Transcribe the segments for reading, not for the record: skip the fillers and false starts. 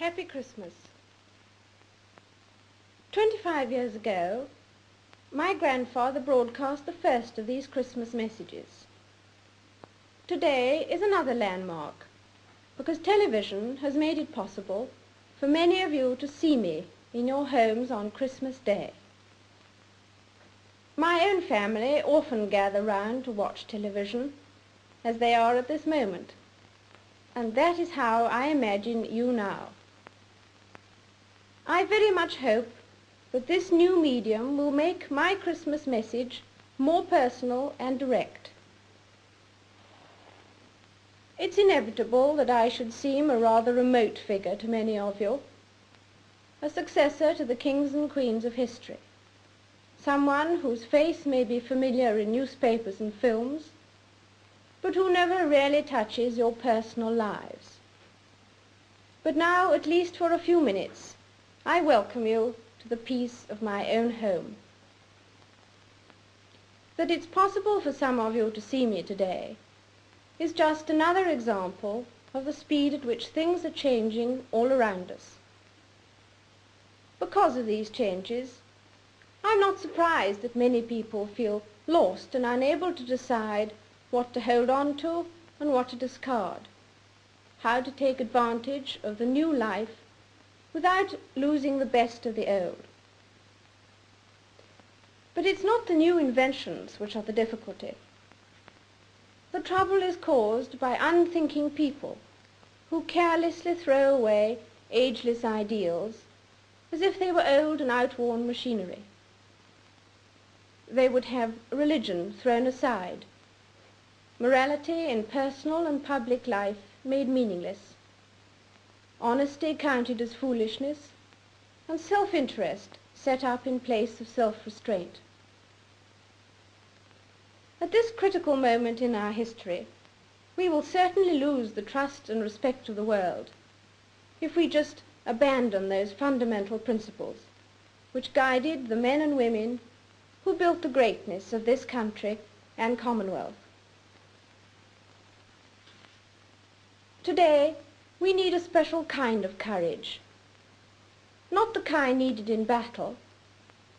Happy Christmas. 25 years ago, my grandfather broadcast the first of these Christmas messages. Today is another landmark, because television has made it possible for many of you to see me in your homes on Christmas Day. My own family often gather round to watch television, as they are at this moment, and that is how I imagine you now. I very much hope that this new medium will make my Christmas message more personal and direct. It's inevitable that I should seem a rather remote figure to many of you, a successor to the kings and queens of history, someone whose face may be familiar in newspapers and films, but who never really touches your personal lives. But now, at least for a few minutes, I welcome you to the peace of my own home. That it's possible for some of you to see me today is just another example of the speed at which things are changing all around us. Because of these changes, I'm not surprised that many people feel lost and unable to decide what to hold on to and what to discard, how to take advantage of the new life without losing the best of the old. But it's not the new inventions which are the difficulty. The trouble is caused by unthinking people who carelessly throw away ageless ideals as if they were old and outworn machinery. They would have religion thrown aside, morality in personal and public life made meaningless, honesty counted as foolishness, and self-interest set up in place of self-restraint. At this critical moment in our history, we will certainly lose the trust and respect of the world if we just abandon those fundamental principles which guided the men and women who built the greatness of this country and Commonwealth. Today, we need a special kind of courage, not the kind needed in battle,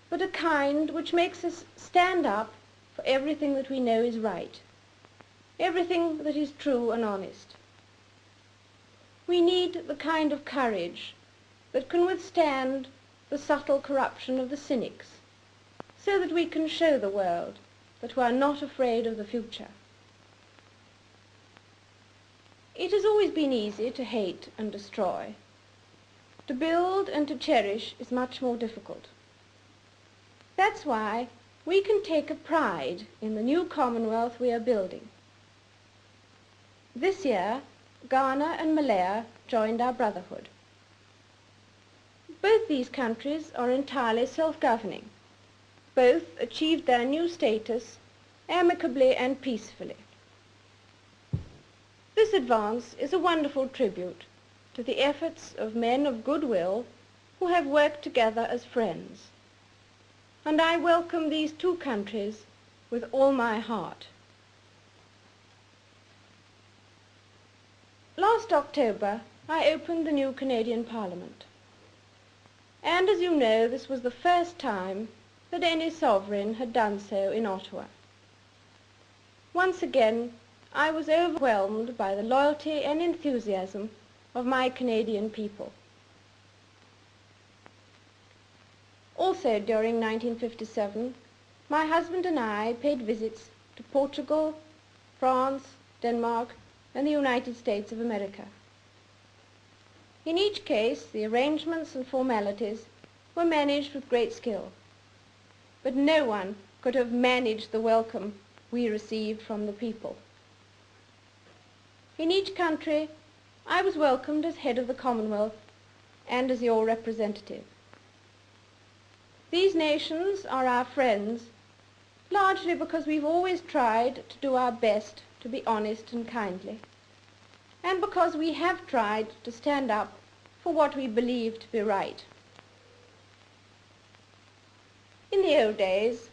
but a kind which makes us stand up for everything that we know is right, everything that is true and honest. We need the kind of courage that can withstand the subtle corruption of the cynics, so that we can show the world that we are not afraid of the future. It has always been easy to hate and destroy. To build and to cherish is much more difficult. That's why we can take a pride in the new Commonwealth we are building. This year, Ghana and Malaya joined our brotherhood. Both these countries are entirely self-governing. Both achieved their new status amicably and peacefully. This advance is a wonderful tribute to the efforts of men of goodwill who have worked together as friends. And I welcome these two countries with all my heart. Last October, I opened the new Canadian Parliament. And as you know, this was the first time that any sovereign had done so in Ottawa. Once again, I was overwhelmed by the loyalty and enthusiasm of my Canadian people. Also during 1957, my husband and I paid visits to Portugal, France, Denmark, and the United States of America. In each case, the arrangements and formalities were managed with great skill, but no one could have managed the welcome we received from the people. In each country, I was welcomed as head of the Commonwealth and as your representative. These nations are our friends, largely because we've always tried to do our best to be honest and kindly, and because we have tried to stand up for what we believe to be right. In the old days,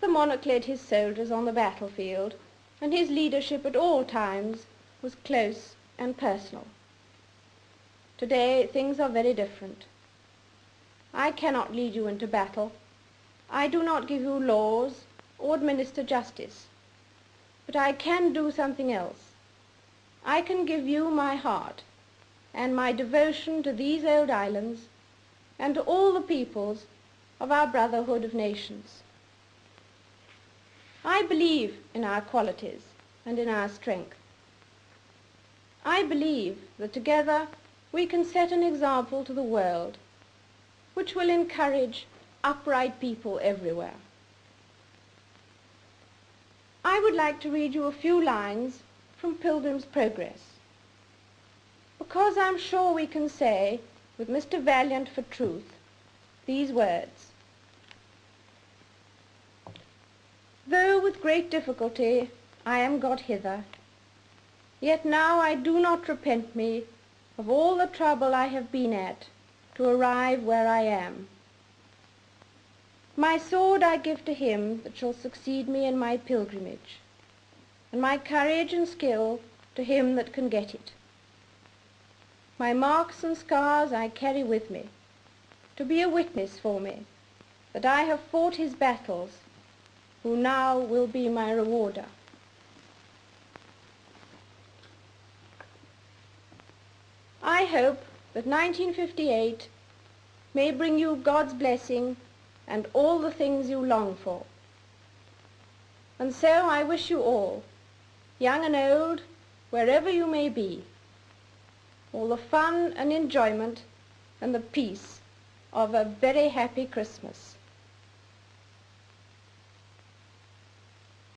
the monarch led his soldiers on the battlefield, and his leadership at all times was close and personal. Today things are very different. I cannot lead you into battle. I do not give you laws or administer justice. But I can do something else. I can give you my heart and my devotion to these old islands and to all the peoples of our brotherhood of nations. I believe in our qualities and in our strength. I believe that together we can set an example to the world which will encourage upright people everywhere. I would like to read you a few lines from Pilgrim's Progress, because I'm sure we can say, with Mr. Valiant for truth, these words: "Though with great difficulty I am got hither, yet now I do not repent me of all the trouble I have been at to arrive where I am. My sword I give to him that shall succeed me in my pilgrimage, and my courage and skill to him that can get it. My marks and scars I carry with me, to be a witness for me that I have fought his battles, who now will be my rewarder." I hope that 1958 may bring you God's blessing and all the things you long for. And so I wish you all, young and old, wherever you may be, all the fun and enjoyment and the peace of a very happy Christmas.